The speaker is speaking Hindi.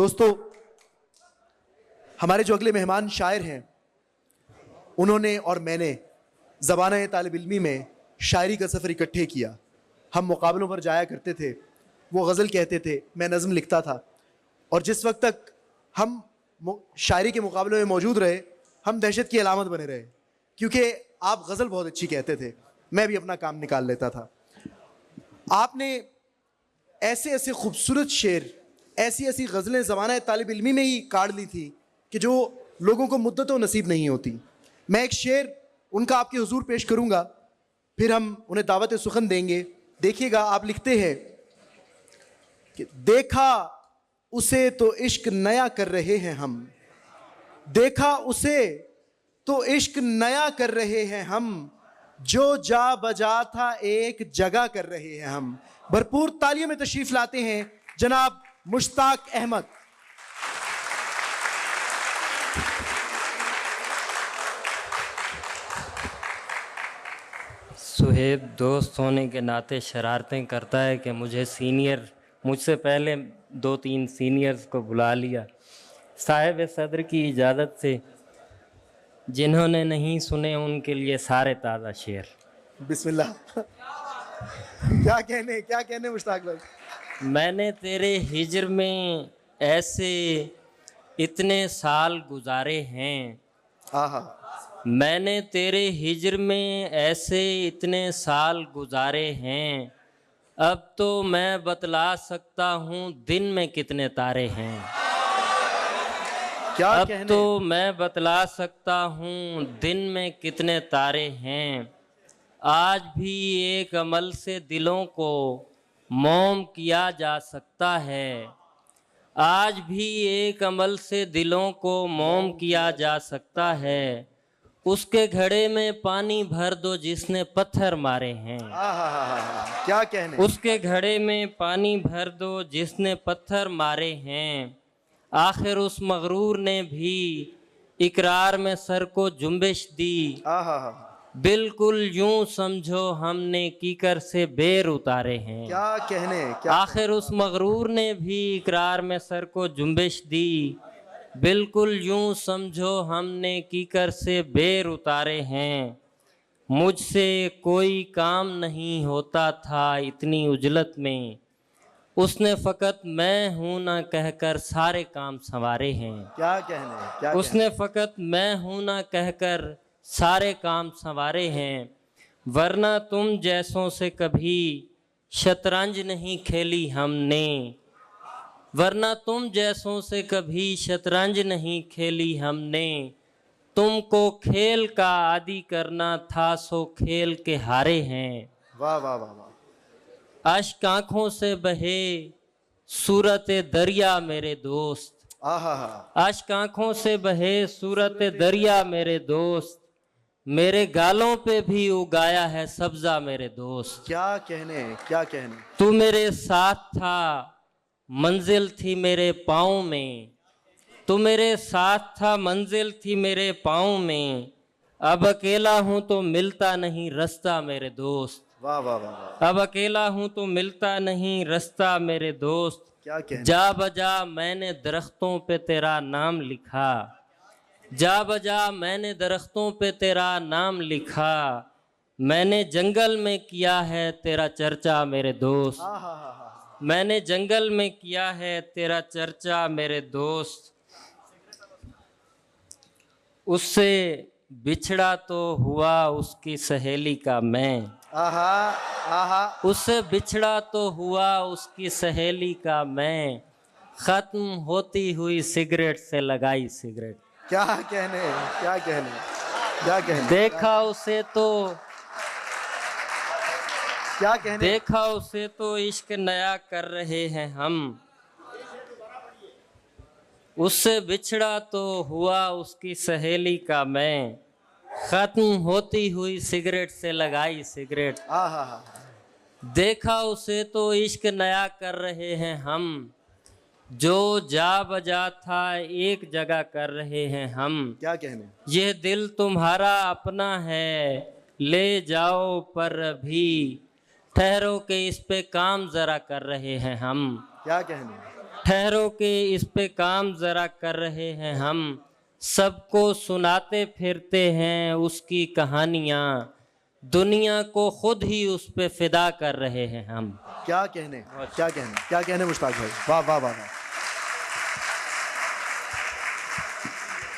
दोस्तों, हमारे जो अगले मेहमान शायर हैं, उन्होंने और मैंने ज़बान-ए तालिब इल्मी में शायरी का सफ़र इकट्ठे किया। हम मुकाबलों पर जाया करते थे, वो गज़ल कहते थे, मैं नज़्म लिखता था। और जिस वक्त तक हम शायरी के मुकाबले में मौजूद रहे, हम दहशत की अलामत बने रहे, क्योंकि आप गज़ल बहुत अच्छी कहते थे, मैं भी अपना काम निकाल लेता था। आपने ऐसे ऐसे खूबसूरत शेर, ऐसी ऐसी गज़लें ज़माना तालिब इल्मी में ही काढ़ ली थी कि जो लोगों को मुद्दतों नसीब नहीं होती। मैं एक शेर उनका आपके हुजूर पेश करूँगा, फिर हम उन्हें दावत सुखन देंगे। देखिएगा, आप लिखते हैं कि देखा उसे तो इश्क नया कर रहे हैं हम, देखा उसे तो इश्क नया कर रहे हैं हम, जो जा बजा था एक जगह कर रहे हैं हम। भरपूर तालियों में तशरीफ लाते हैं जनाब मुश्ताक अहमद। सुहेब दोस्त होने के नाते शरारतें करता है कि मुझसे पहले 2-3 सीनियर्स को बुला लिया। साहिब सदर की इजाज़त से जिन्होंने नहीं सुने उनके लिए सारे ताज़ा शेर। बिस्मिल्लाह। क्या कहने मुश्ताक भाई। मैंने तेरे हिज्र में ऐसे इतने साल गुजारे हैं, आहा, मैंने तेरे हिज्र में ऐसे इतने साल गुजारे हैं, अब तो मैं बतला सकता हूँ दिन में कितने तारे हैं। क्या अब कहने। तो मैं बतला सकता हूँ दिन में कितने तारे हैं। आज भी एक अमल से दिलों को मौम किया जा सकता है, आज भी एक अमल से दिलों को मौम किया जा सकता है। उसके घड़े में पानी भर दो जिसने पत्थर मारे हैं। क्या कहने। उसके घड़े में पानी भर दो जिसने पत्थर मारे हैं। आखिर उस मगरूर ने भी इकरार में सर को जुम्बिश दी। बिल्कुल यूं समझो हमने कीकर से बेर उतारे हैं। क्या कहने। क्या आखिर उस मगरूर ने भी इकरार में सर को जुम्बिश दी। बिल्कुल यूं समझो हमने कीकर से बेर उतारे हैं। मुझसे कोई काम नहीं होता था इतनी उजलत में, उसने फ़कत मैं हूँ ना कहकर सारे काम संवारे हैं। क्या कहने। क्या उसने फ़कत मैं हूँ ना कहकर सारे काम संवारे हैं। वरना तुम जैसों से कभी शतरंज नहीं खेली हमने, वरना तुम जैसों से कभी शतरंज नहीं खेली हमने। तुमको खेल का आदी करना था सो खेल के हारे हैं। वाह वाह वाह वाह। अश्क आँखों से बहे सूरत दरिया मेरे दोस्त, आहा, अश्क आँखों से बहे सूरत दरिया मेरे दोस्त। मेरे गालों पे भी उगाया है सब्जा मेरे दोस्त। क्या कहने। क्या कहने। तू मेरे साथ था मंजिल थी मेरे पाँव में, तू मेरे साथ था मंजिल थी मेरे पाँव में। अब अकेला हूँ तो मिलता नहीं रास्ता मेरे दोस्त। वाह वाह वाह वाह। अब अकेला हूँ तो मिलता नहीं रास्ता मेरे दोस्त। क्या कहने। जा बजा मैंने दरख्तों पे तेरा नाम लिखा, जा बजा मैंने दरख्तों पे तेरा नाम लिखा। मैंने जंगल में किया है तेरा चर्चा मेरे दोस्त, मैंने जंगल में किया है तेरा चर्चा मेरे दोस्त। उससे बिछड़ा तो हुआ उसकी सहेली का मैं, आहा आहा। उससे बिछड़ा तो हुआ उसकी सहेली का मैं। ख़त्म होती हुई सिगरेट से लगाई सिगरेट। क्या कहने। क्या कहने। क्या कहने। देखा उसे तो, क्या कहने। देखा उसे तो इश्क नया कर रहे हैं हम। उससे बिछड़ा तो हुआ उसकी सहेली का मैं। ख़त्म होती हुई सिगरेट से लगाई सिगरेट। आहा। देखा उसे तो इश्क नया कर रहे हैं हम, जो जा बजा था एक जगह कर रहे हैं हम। क्या कहने। ये दिल तुम्हारा अपना है ले जाओ पर अभी ठहरो के इस पे काम ज़रा कर रहे हैं हम। क्या कहने। ठहरो के इस पे काम ज़रा कर रहे हैं हम, सबको सुनाते फिरते हैं उसकी कहानियाँ, दुनिया को खुद ही उस पे फिदा कर रहे हैं हम। क्या कहने, क्या कहने, क्या कहने मुश्ताक भाई, वाह वाह वाह वाह।